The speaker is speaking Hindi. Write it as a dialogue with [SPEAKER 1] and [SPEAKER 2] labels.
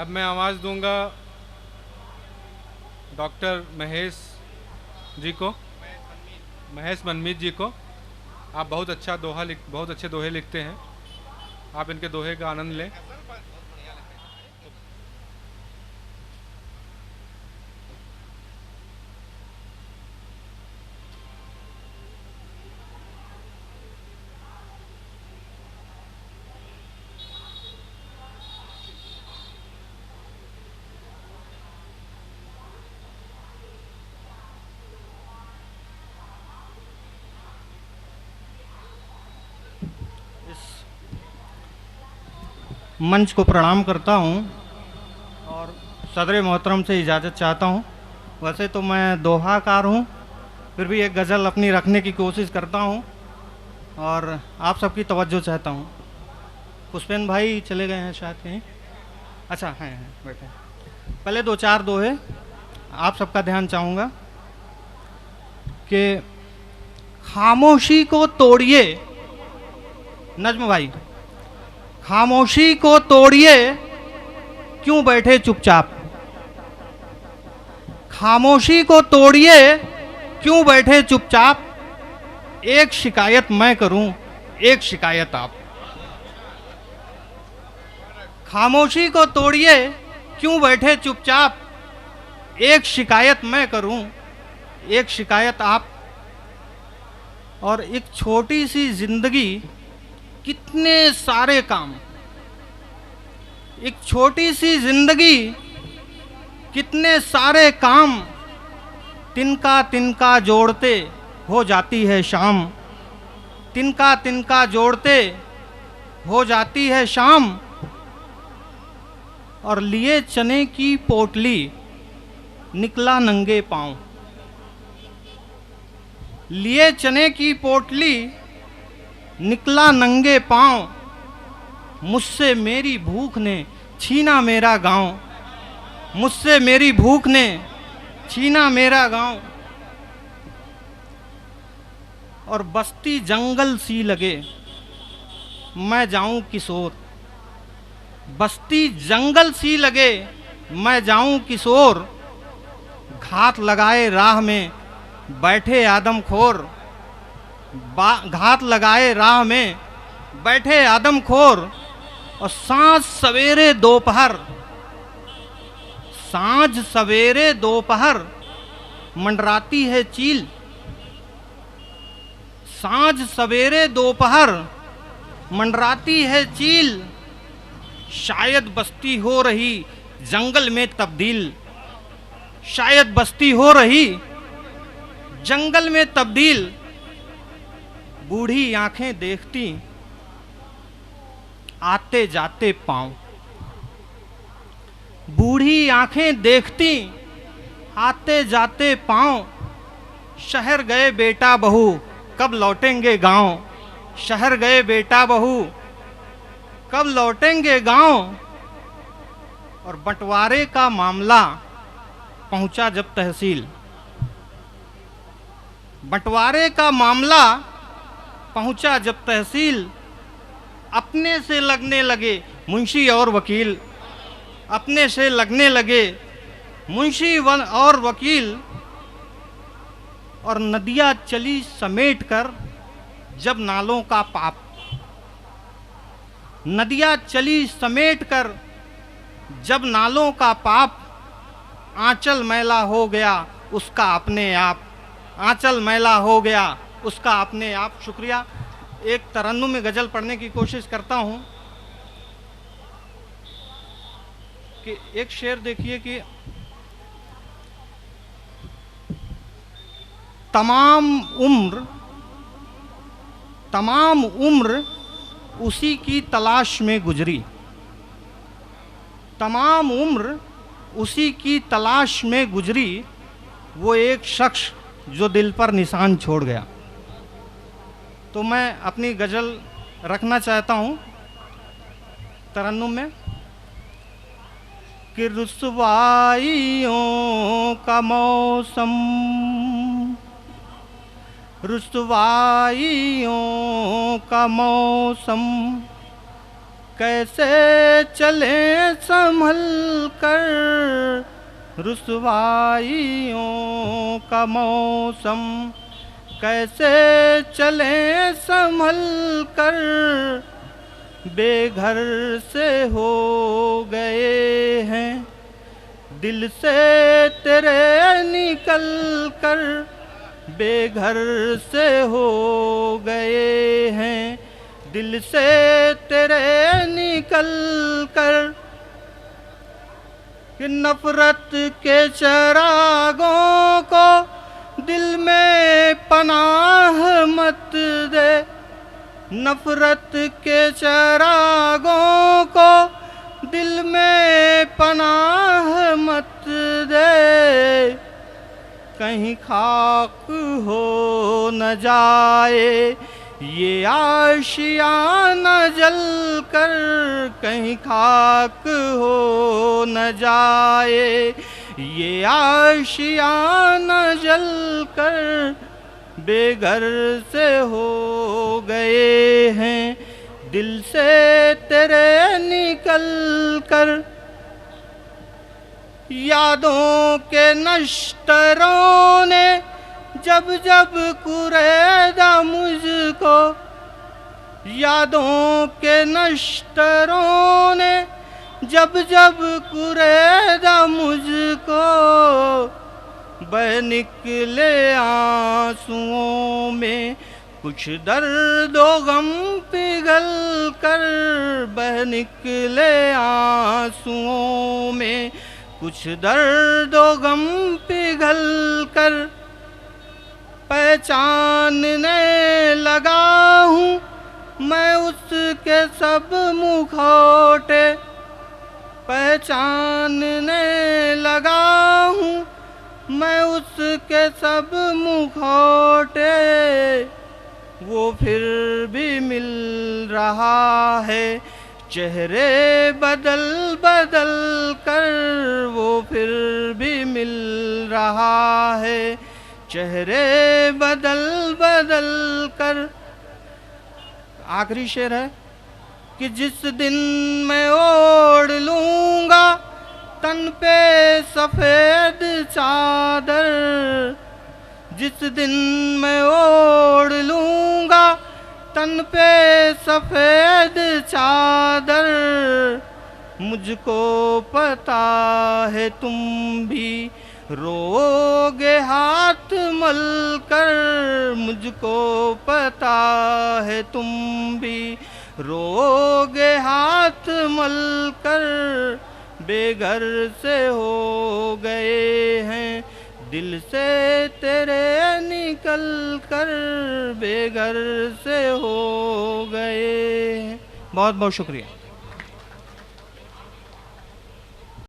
[SPEAKER 1] अब मैं आवाज़ दूंगा डॉक्टर महेश जी को, महेश मनमीत जी को। आप बहुत अच्छे दोहे लिखते हैं। आप इनके दोहे का आनंद लें।
[SPEAKER 2] मंच को प्रणाम करता हूँ और सदर मोहतरम से इजाज़त चाहता हूँ। वैसे तो मैं दोहाकार हूँ, फिर भी एक गज़ल अपनी रखने की कोशिश करता हूँ और आप सबकी तवज्जो चाहता हूँ। पुष्पेन भाई चले गए हैं शायद कहीं। अच्छा हैं बैठे। पहले दो चार दोहे आप सबका ध्यान चाहूँगा कि खामोशी को तोड़िए, नज्म भाई, खामोशी को तोड़िए क्यों बैठे चुपचाप। खामोशी को तोड़िए क्यों बैठे चुपचाप। एक शिकायत मैं करूं, एक शिकायत आप। खामोशी को तोड़िए क्यों बैठे चुपचाप। एक शिकायत मैं करूं, एक शिकायत आप। और एक छोटी सी जिंदगी कितने सारे काम। एक छोटी सी जिंदगी कितने सारे काम। तिनका तिनका जोड़ते हो जाती है शाम। तिनका तिनका जोड़ते हो जाती है शाम। और लिए चने की पोटली निकला नंगे पांव। लिए चने की पोटली निकला नंगे पांव। मुझसे मेरी भूख ने छीना मेरा गांव। मुझसे मेरी भूख ने छीना मेरा गांव। और बस्ती जंगल सी लगे मैं जाऊं किशोर। बस्ती जंगल सी लगे मैं जाऊं किशोर। घात लगाए राह में बैठे आदमखोर। घात लगाए राह में बैठे आदमखोर। और सांझ सवेरे दोपहर, सांझ सवेरे दोपहर मंडराती है चील। सांझ सवेरे दोपहर मंडराती है चील। शायद बस्ती हो रही जंगल में तब्दील। शायद बस्ती हो रही जंगल में तब्दील। बूढ़ी आंखें देखती आते जाते पांव। बूढ़ी आंखें देखती आते जाते पांव। शहर गए बेटा बहू कब लौटेंगे गांव। शहर गए बेटा बहू कब लौटेंगे गांव। और बंटवारे का मामला पहुंचा जब तहसील। बंटवारे का मामला पहुंचा जब तहसील। अपने से लगने लगे मुंशी और वकील। अपने से लगने लगे मुंशी और वकील। और नदियां चली समेट कर जब नालों का पाप। नदियां चली समेट कर जब नालों का पाप। आंचल मैला हो गया उसका अपने आप। आंचल मैला हो गया उसका अपने आप। शुक्रिया। एक तरन्नुम में गजल पढ़ने की कोशिश करता हूं कि एक शेर देखिए कि तमाम उम्र उसी की तलाश में गुजरी। तमाम उम्र उसी की तलाश में गुजरी। वो एक शख्स जो दिल पर निशान छोड़ गया। तो मैं अपनी गज़ल रखना चाहता हूँ तरन्नुम में कि रुसवाइयों का मौसम, रुसवाइयों का मौसम कैसे चले संभल कर, रुसवाइयों का मौसम कैसे चले संभल कर, बेघर से हो गए हैं दिल से तेरे निकल कर, बेघर से हो गए हैं दिल से तेरे निकल कर। कि नफरत के चरागों को दिल में पनाह मत दे, नफरत के चरागों को दिल में पनाह मत दे, कहीं खाक हो न जाए ये आशियाना जल कर, कहीं खाक हो न जाए ये आशियाना जल कर, बेघर से हो गए हैं दिल से तेरे निकल कर। यादों के नश्तरों ने जब जब कुरेदा मुझको, यादों के नश्तरों ने जब जब कुरेदा मुझको, बह निकले आंसुओं में कुछ दर्दो गम पिघल कर, बह निकले आंसुओं में कुछ दर्दो गम पिघल कर। पहचानने लगा हूँ मैं उसके सब मुखौटे, पहचानने लगा हूँ मैं उसके सब मुखौटे, वो फिर भी मिल रहा है चेहरे बदल बदल कर, वो फिर भी मिल रहा है चेहरे बदल बदल कर। आखिरी शेर है कि जिस दिन मैं ओढ़ लूँगा तन पे सफ़ेद चादर, जिस दिन मैं ओढ़ लूँगा तन पे सफ़ेद चादर, मुझको पता है तुम भी रोगे हाथ मल कर, मुझको पता है तुम भी रोगे हाथ मल कर, बेघर से हो गए हैं दिल से तेरे निकल कर, बेघर से हो गए। बहुत बहुत शुक्रिया।